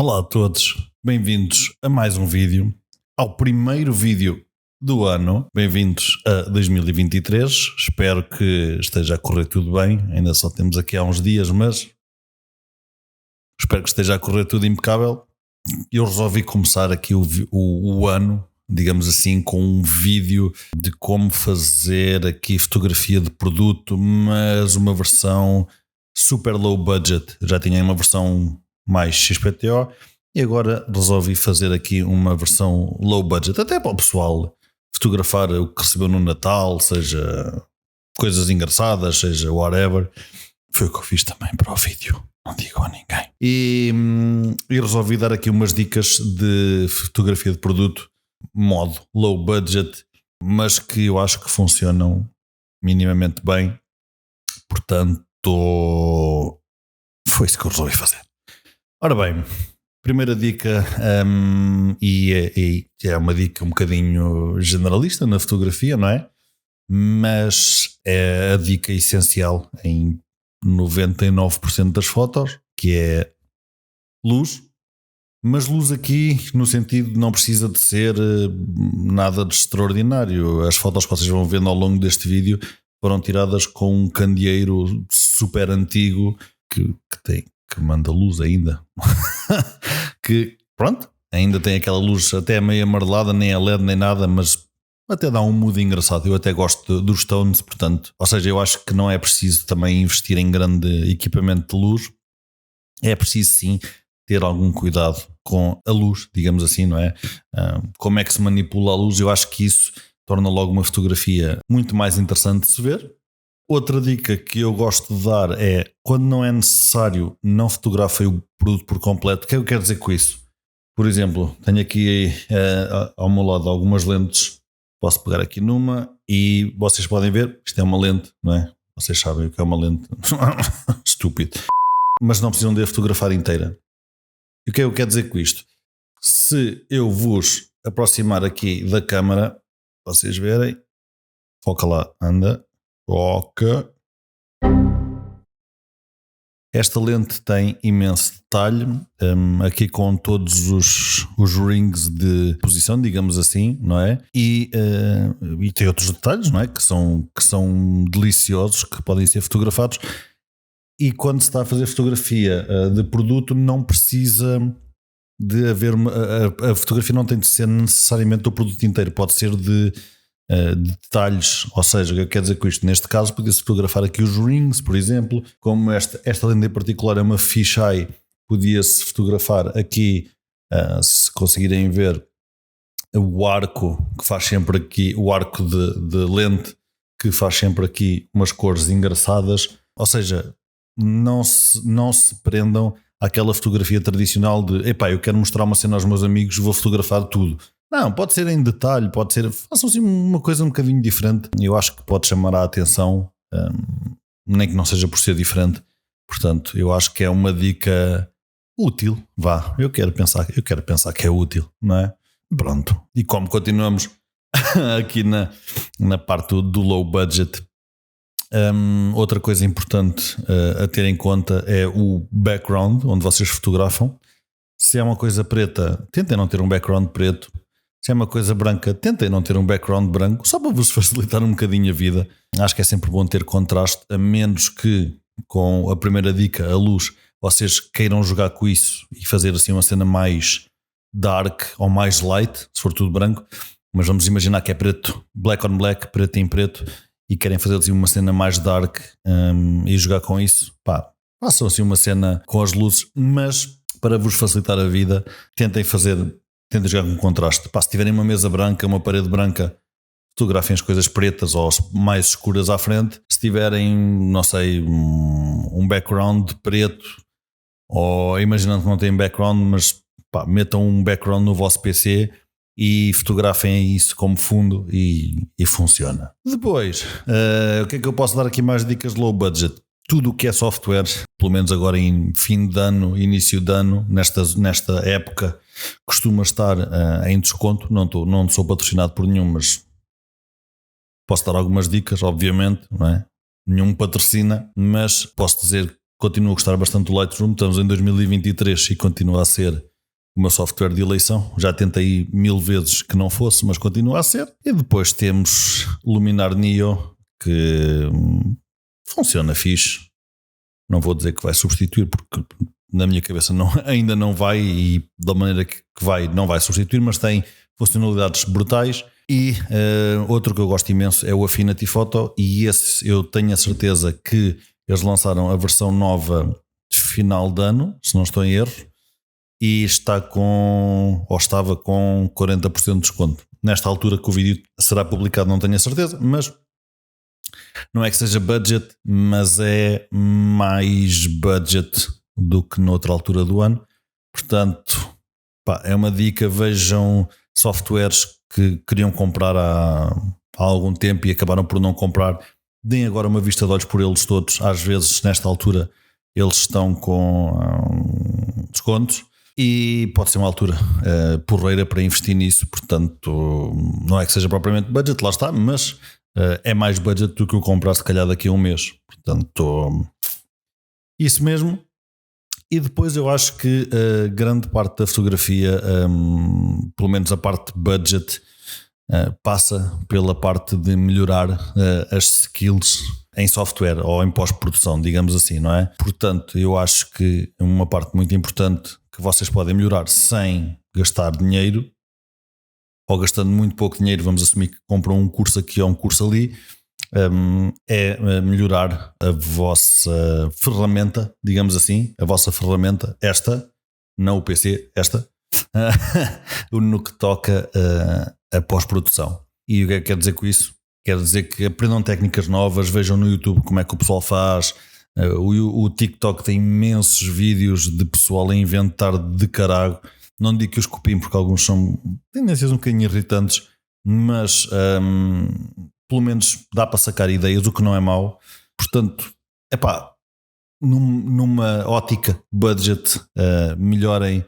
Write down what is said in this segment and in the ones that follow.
Olá a todos, bem-vindos a mais um vídeo, ao primeiro vídeo do ano. Bem-vindos a 2023, espero que esteja a correr tudo bem, ainda só temos aqui há uns dias, mas espero que esteja a correr tudo impecável. Eu resolvi começar aqui o ano, digamos assim, com um vídeo de como fazer aqui fotografia de produto, mas uma versão super low budget. Já tinha uma versão mais XPTO e agora resolvi fazer aqui uma versão low budget, até para o pessoal fotografar o que recebeu no Natal, seja coisas engraçadas, seja whatever. Foi o que eu fiz também para o vídeo, não digo a ninguém. E resolvi dar aqui umas dicas de fotografia de produto, modo low budget, mas que eu acho que funcionam minimamente bem. Portanto, foi isso que eu resolvi fazer. Ora bem, primeira dica, e é uma dica um bocadinho generalista na fotografia, não é? Mas é a dica essencial em 99% das fotos, que é luz. Mas luz aqui no sentido de não precisa de ser nada de extraordinário. As fotos que vocês vão vendo ao longo deste vídeo foram tiradas com um candeeiro super antigo que manda luz ainda. Que, pronto, ainda tem aquela luz até meio amarelada, nem é LED nem nada, mas até dá um mood engraçado. Eu até gosto dos tones, portanto. Ou seja, eu acho que não é preciso também investir em grande equipamento de luz. É preciso sim ter algum cuidado com a luz, digamos assim, não é? Como é que se manipula a luz? Eu acho que isso torna logo uma fotografia muito mais interessante de se ver. Outra dica que eu gosto de dar é, quando não é necessário, não fotografem o produto por completo. O que é que eu quero dizer com isso? Por exemplo, tenho aqui ao meu lado algumas lentes. Posso pegar aqui numa e vocês podem ver, isto é uma lente, não é? Vocês sabem o que é uma lente. Estúpido. Mas não precisam de a fotografar inteira. E o que é que eu quero dizer com isto? Se eu vos aproximar aqui da câmara, vocês verem, foca lá, anda. Foca. Esta lente tem imenso detalhe, aqui com todos os rings de posição, digamos assim, não é? E tem outros detalhes, não é? Que são deliciosos, que podem ser fotografados. E quando se está a fazer fotografia de produto, não precisa de haver a fotografia não tem de ser necessariamente do produto inteiro, pode ser de detalhes, ou seja, o que eu quero dizer com isto? Neste caso podia-se fotografar aqui os rings, por exemplo, como esta lente em particular é uma fisheye, podia-se fotografar aqui, se conseguirem ver, o arco que faz sempre aqui, o arco de lente que faz sempre aqui umas cores engraçadas, ou seja, não se prendam àquela fotografia tradicional de epá, eu quero mostrar uma cena aos meus amigos, vou fotografar tudo. Não, pode ser em detalhe, pode ser, façam assim uma coisa um bocadinho diferente. Eu acho que pode chamar a atenção, nem que não seja por ser diferente. Portanto, eu acho que é uma dica útil. Vá, eu quero pensar que é útil, não é? Pronto. E como continuamos aqui na parte do low budget, outra coisa importante a ter em conta é o background onde vocês fotografam. Se é uma coisa preta, tentem não ter um background preto. Se é uma coisa branca, tentem não ter um background branco, só para vos facilitar um bocadinho a vida. Acho que é sempre bom ter contraste, a menos que, com a primeira dica, a luz, vocês queiram jogar com isso e fazer assim uma cena mais dark ou mais light, se for tudo branco. Mas vamos imaginar que é preto, black on black, preto em preto, e querem fazer assim uma cena mais dark e jogar com isso. Pá, façam assim uma cena com as luzes, mas para vos facilitar a vida, tentem jogar com contraste. Pá, se tiverem uma mesa branca, uma parede branca, fotografem as coisas pretas ou mais escuras à frente. Se tiverem, não sei, um background preto, ou imaginando que não têm background, mas pá, metam um background no vosso PC e fotografem isso como fundo e funciona. Depois, o que é que eu posso dar aqui mais dicas de low budget? Tudo o que é software, pelo menos agora em fim de ano, início de ano, nesta época, costuma estar em desconto. Não sou patrocinado por nenhum, mas posso dar algumas dicas, obviamente, não é? Nenhum patrocina, mas posso dizer que continuo a gostar bastante do Lightroom. Estamos em 2023 e continua a ser o meu software de eleição. Já tentei 1000 vezes que não fosse, mas continua a ser. E depois temos Luminar Neo, que funciona fixe. Não vou dizer que vai substituir, porque na minha cabeça ainda não vai, e da maneira que vai, não vai substituir, mas tem funcionalidades brutais. E outro que eu gosto imenso é o Affinity Photo, e esse eu tenho a certeza que eles lançaram a versão nova de final de ano, se não estou em erro, e estava com 40% de desconto. Nesta altura que o vídeo será publicado não tenho a certeza, mas não é que seja budget, mas é mais budget do que noutra altura do ano. Portanto, é uma dica. Vejam softwares que queriam comprar há algum tempo e acabaram por não comprar. Deem agora uma vista de olhos por eles todos. Às vezes, nesta altura, eles estão com descontos e pode ser uma altura porreira para investir nisso. Portanto, não é que seja propriamente budget, lá está, mas é mais budget do que eu comprar se calhar daqui a um mês. Portanto, isso mesmo. E depois eu acho que grande parte da fotografia, pelo menos a parte budget, passa pela parte de melhorar as skills em software ou em pós-produção, digamos assim, não é? Portanto, eu acho que é uma parte muito importante que vocês podem melhorar sem gastar dinheiro, ou gastando muito pouco dinheiro. Vamos assumir que compram um curso aqui ou um curso ali. É melhorar a vossa ferramenta, digamos assim, a vossa ferramenta, não o PC, no que toca a pós-produção. E o que é que quer dizer com isso? Quer dizer que aprendam técnicas novas, vejam no YouTube como é que o pessoal faz. O TikTok tem imensos vídeos de pessoal a inventar de carago. Não digo que os copiem, porque alguns são tendências um bocadinho irritantes, mas pelo menos dá para sacar ideias, o que não é mau. Portanto, numa ótica budget, melhorem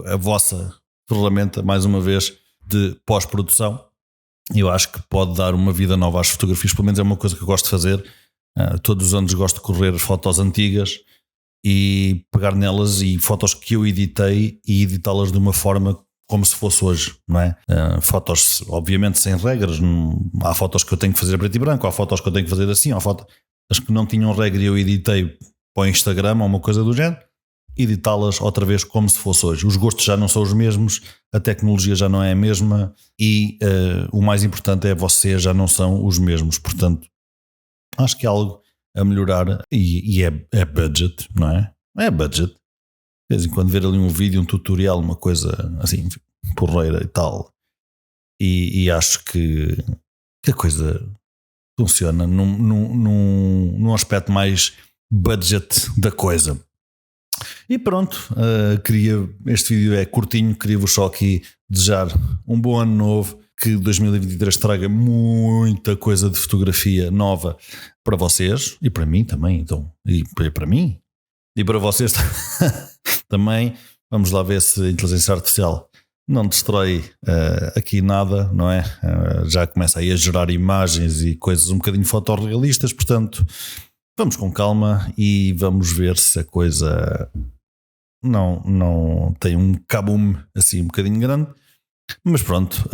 a vossa ferramenta, mais uma vez, de pós-produção. Eu acho que pode dar uma vida nova às fotografias. Pelo menos é uma coisa que eu gosto de fazer. Todos os anos gosto de correr as fotos antigas e pegar nelas, e fotos que eu editei, e editá-las de uma forma como se fosse hoje, não é? Fotos, obviamente, sem regras. Há fotos que eu tenho que fazer a preto e branco, há fotos que eu tenho que fazer assim, há fotos as que não tinham regra e eu editei para o Instagram ou uma coisa do género, editá-las outra vez como se fosse hoje. Os gostos já não são os mesmos, a tecnologia já não é a mesma, e o mais importante é vocês já não são os mesmos. Portanto, acho que é algo a melhorar, e é budget, não é? É budget. De vez em quando ver ali um vídeo, um tutorial, uma coisa assim, porreira e tal. E acho que a coisa funciona num aspecto mais budget da coisa. E pronto, este vídeo é curtinho, queria-vos só aqui desejar um bom ano novo, que 2023 traga muita coisa de fotografia nova para vocês e para mim também, então, e para mim e para vocês também. Vamos lá ver se a inteligência artificial não destrói aqui nada, não é? Já começa aí a gerar imagens e coisas um bocadinho fotorrealistas, portanto, vamos com calma e vamos ver se a coisa não tem um kaboom assim um bocadinho grande. Mas pronto,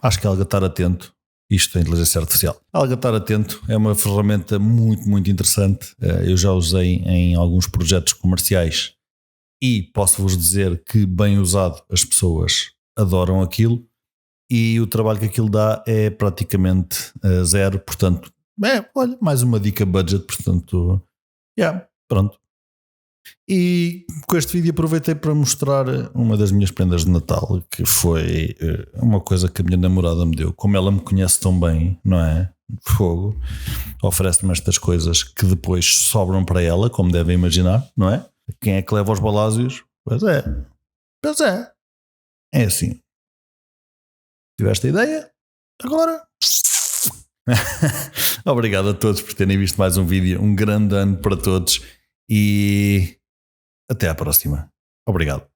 acho que é algo a estar atento. Isto é inteligência artificial. Algo a estar atento, é uma ferramenta muito, muito interessante. Eu já usei em alguns projetos comerciais e posso-vos dizer que, bem usado, as pessoas adoram aquilo, e o trabalho que aquilo dá é praticamente zero. Portanto, olha, mais uma dica budget. Portanto, pronto. E com este vídeo aproveitei para mostrar uma das minhas prendas de Natal, que foi uma coisa que a minha namorada me deu. Como ela me conhece tão bem, não é? Fogo, oferece-me estas coisas que depois sobram para ela, como devem imaginar, não é? Quem é que leva os balásios? Pois é, é assim. Tiveste a ideia? Agora obrigado a todos por terem visto mais um vídeo. Um grande ano para todos e até à próxima. Obrigado.